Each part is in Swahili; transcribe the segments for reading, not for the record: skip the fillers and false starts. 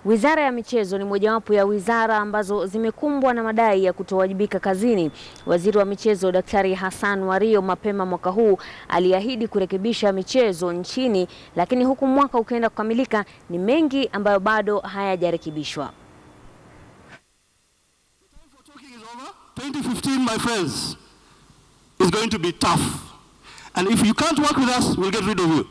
Wizara ya Michezo ni mojawapo ya wizara ambazo zimekumbwa na madai ya kutowajibika kazini. Waziri wa Michezo Daktari Hassan Wario mapema mwaka huu aliahidi kurekebisha michezo nchini, lakini huku mwaka ukienda kukamilika ni mengi ambayo bado hayajarekebishwa. 2015, my friends, is going to be tough. And if you can't work with us, we'll get rid of you.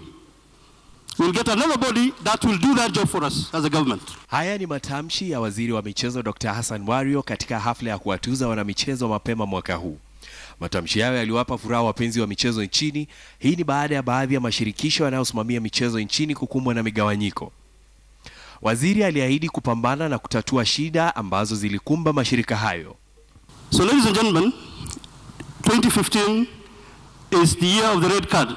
We'll get another body that will do that job for us as a government. Haya ni matamshi ya Waziri wa Michezo Dr. Hassan Wario katika hafla ya kuwatuza wanamichezo mapema mwaka huu. Matamshi hayo yaliwapa furaha wapenzi wa michezo nchini. Hii ni baada ya baadhi ya mashirikisho yanayosimamia michezo nchini kukumbwa na migawanyiko. Waziri aliahidi kupambana na kutatua shida ambazo zilikumba mashirika hayo. So ladies and gentlemen, 2015 is the year of the red card.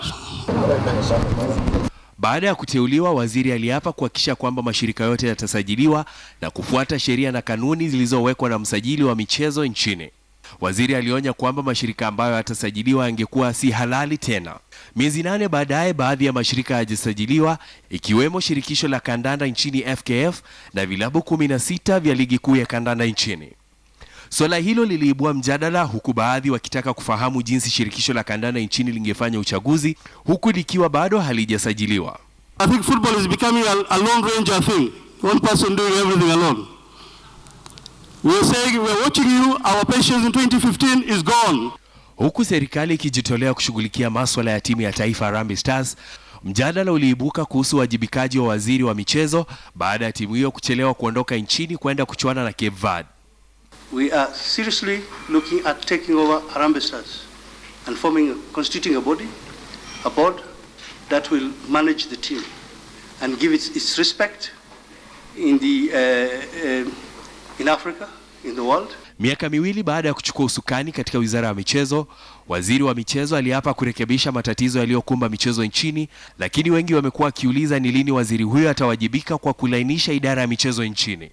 Baada ya kuteuliwa, waziri aliapa kuhakikisha kwamba mashirika yote yatasajiliwa na kufuata sheria na kanuni zilizowekwa na msajili wa michezo nchini. Waziri alionya kwamba mashirika ambayo yatasajiliwa yangekuwa si halali tena. Miezi 8 baadaye, baadhi ya mashirika hayajasajiliwa, ikiwemo shirikisho la kandanda nchini FKF na vilabu 16 vya ligi kuu ya kandanda nchini. Swala hilo liliibua mjadala, huku baadhi wakitaka kufahamu jinsi shirikisho la kandanda nchini lingefanya uchaguzi huku likiwa bado halijasajiliwa. I think football is becoming a lone ranger thing. One person doing everything alone. We are saying we are watching you, our patience in 2015 is gone. Huku serikali ikijitolea kushughulikia masuala ya timu ya taifa Harambee Stars, mjadala uliibuka kuhusu wajibikaji wa waziri wa michezo baada ya timu hiyo kuchelewa kuondoka nchini kwenda kuchuana na Cape Verde. We are seriously looking at taking over Harambee Stars and constituting a board that will manage the team and give it its respect in Africa, in the world. Miaka miwili baada ya kuchukua usukani katika wizara ya michezo, waziri wa michezo aliapa kurekebisha matatizo yaliyokumba michezo nchini, lakini wengi wamekuwa wakiuliza ni lini waziri huyo atawajibika kwa kulainisha idara ya michezo nchini.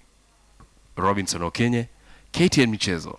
Robinson Okenye, KTN Michezo.